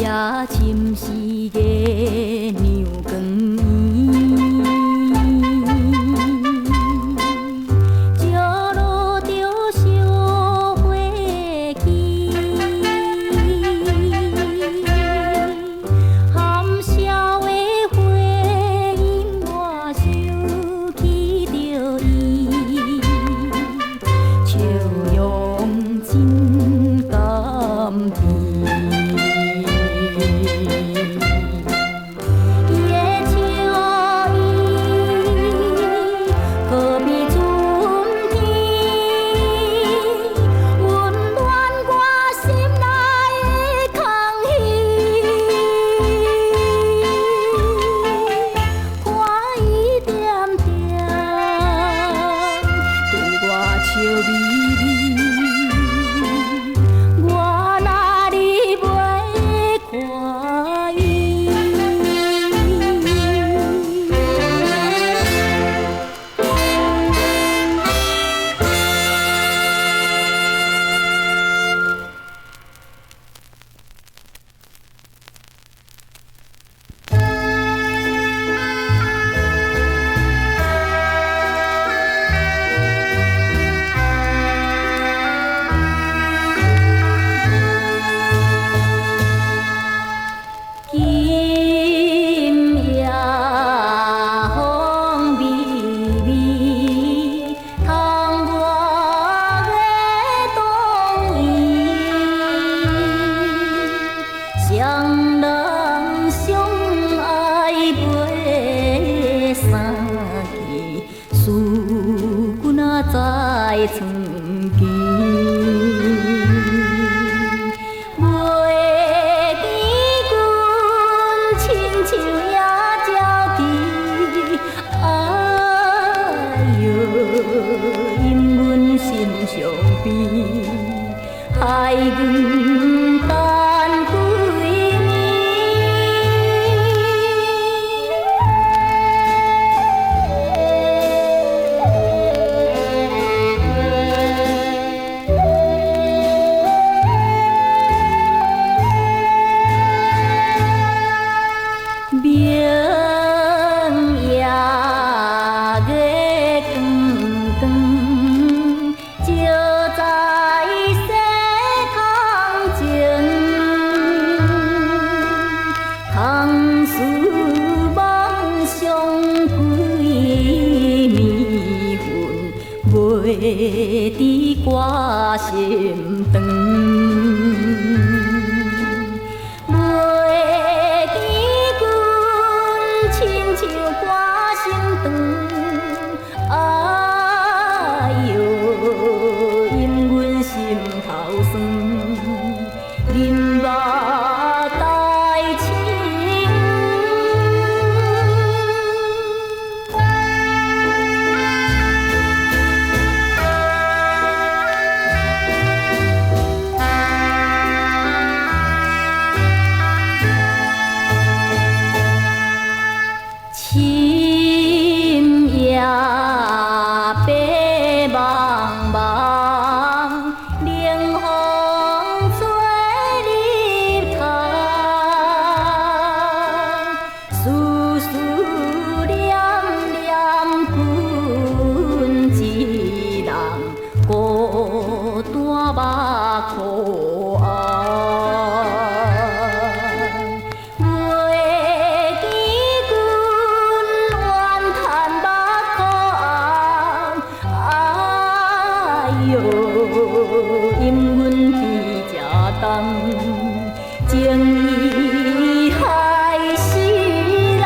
深时月娘光照落着烧火气，含笑的花音我想起着伊，笑容真甘甜。双人相爱袂相见，思君啊在床前。袂记君亲像野鸟啼，哎哟，因阮心伤悲，害阮等几年。袂知挂心肠，袂记君亲像挂心肠，哎哟，因阮心头酸，忍目待情。深夜白茫茫，冷风吹入窗，丝丝念念阮一人，孤单目眶因阮比这重，情义害死人。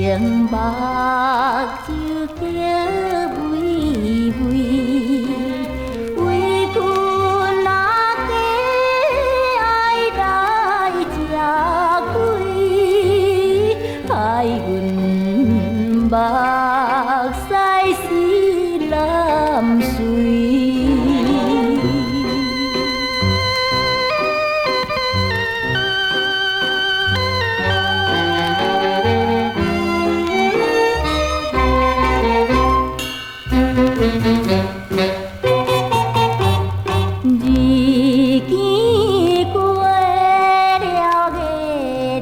情目睭叫微微，为君啊家爱来吃亏，害阮目屎是蓝水。日见过了月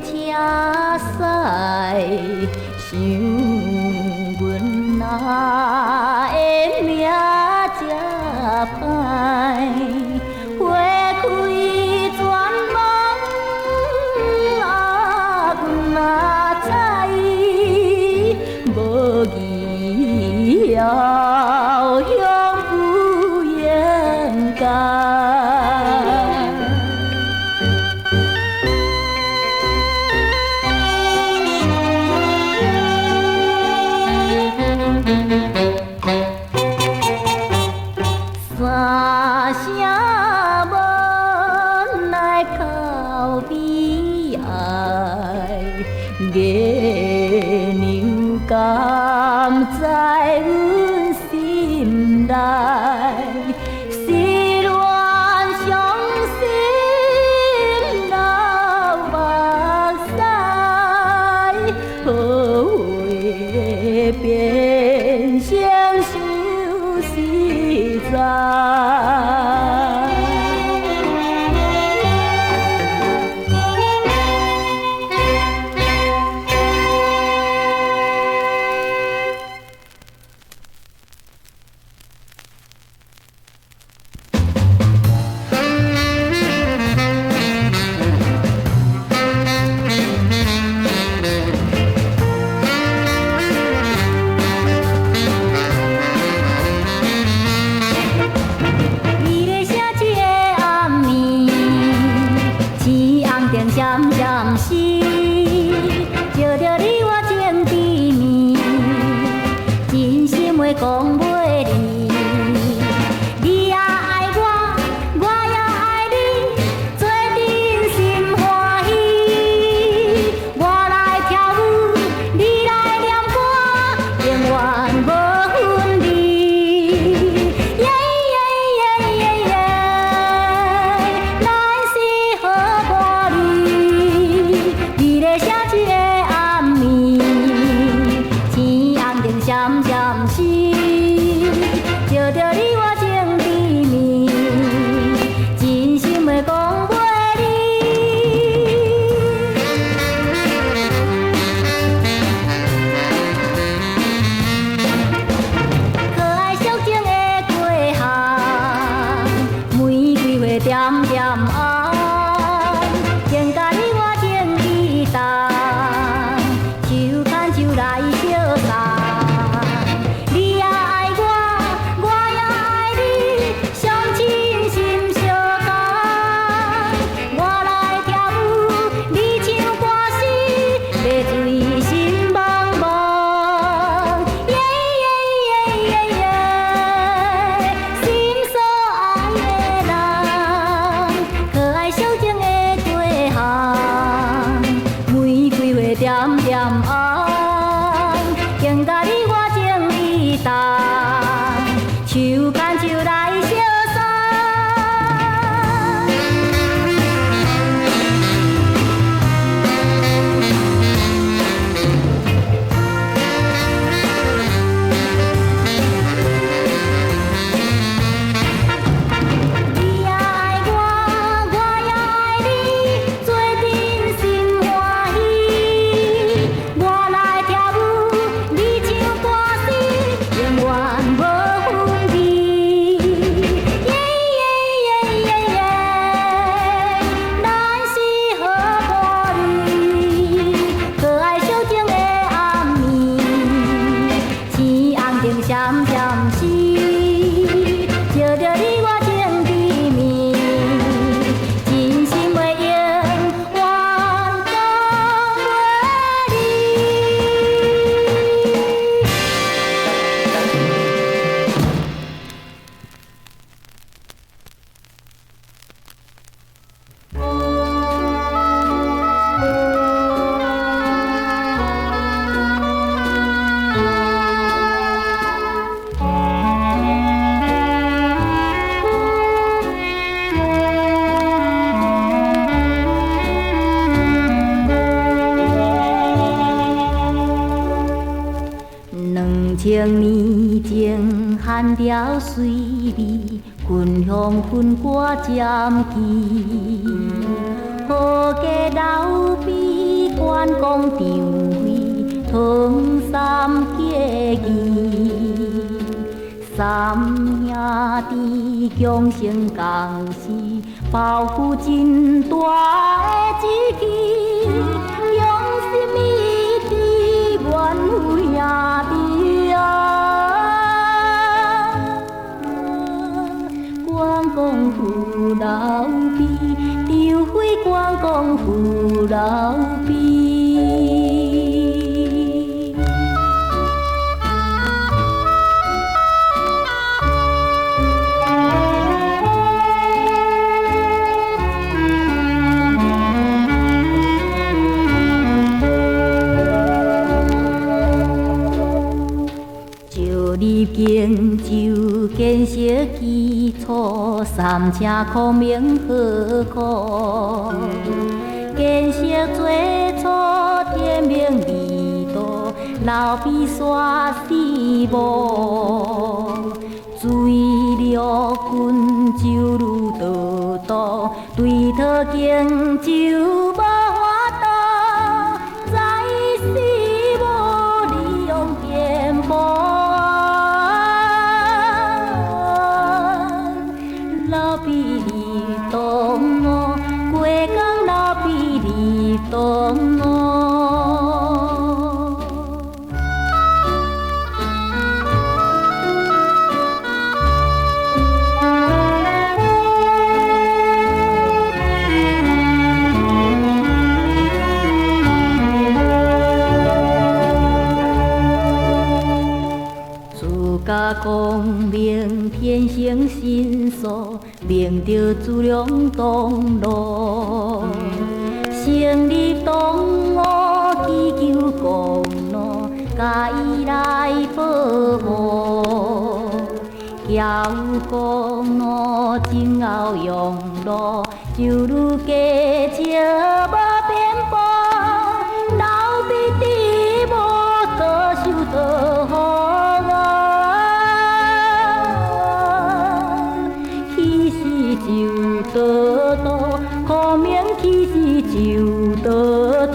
车驶，想阮那的命这歹，花开全梦啊，阮哪知无义遥向不言间。三声无奈哭悲哀，月娘甘在阮心内，失恋伤心流目屎，好话变成伤实在。千年前汉朝水里，群香分歌渐起。好家老比关公张飞，唐三结义。三兄弟强成共事，抱负真大的志气，用心一致，愿为兄弟啊！关公扶老毕，张飞关公扶老毕。立荆州建设基础，三车孔明好苦。建设最初天命地道，老比刷四无。水陆军就如道道，对讨荆州无法度，在是无利用颠簸。老比你懂我，过江老比你懂我。甲功名天生神速，明着自量东路，成立东吴祈求公路，甲伊来保护。桥公路前后用路，就如家石无颠簸，老比地无多受多好。就得到，孔明其实就得到。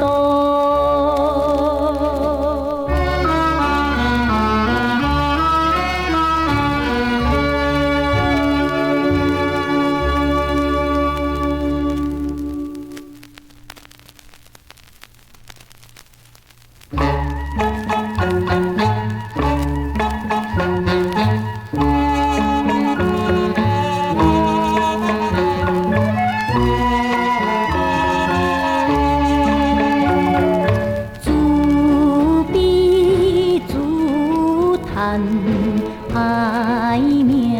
歹命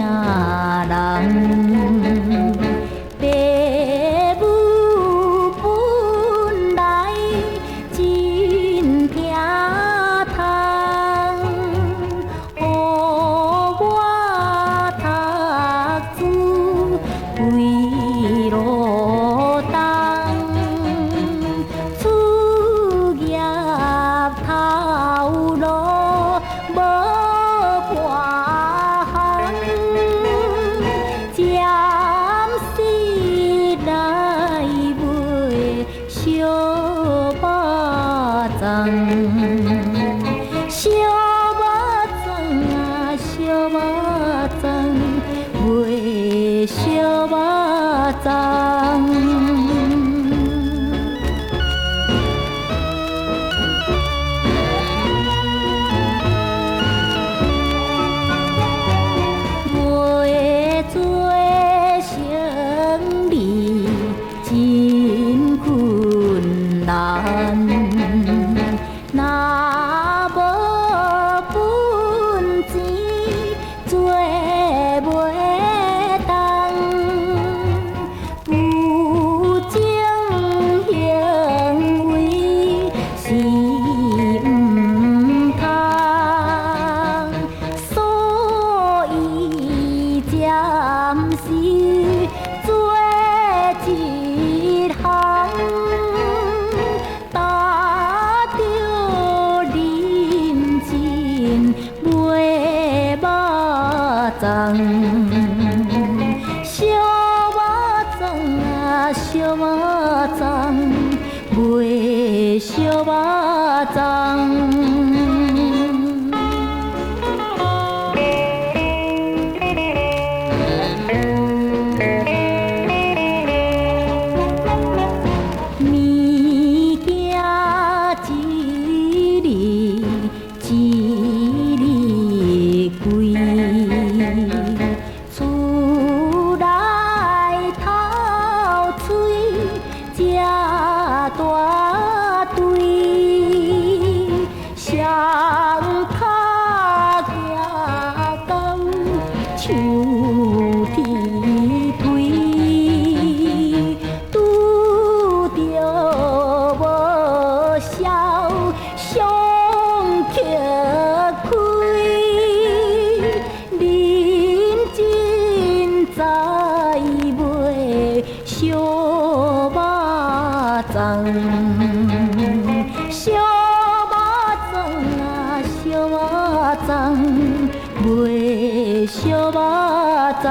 人，父母本来真疼痛，予我读书归路东，出业头路无。小肉粽啊，小肉粽，卖小肉粽。卖做生意真困难。若无本钱，做袂动，有情行为是毋通，所以暂时做一行。烧肉粽。大堆双脚行工，像铁腿，拄着无肖上曲开，认真栽卖烧肉粽。烧肉粽啊，烧肉粽，卖烧肉粽。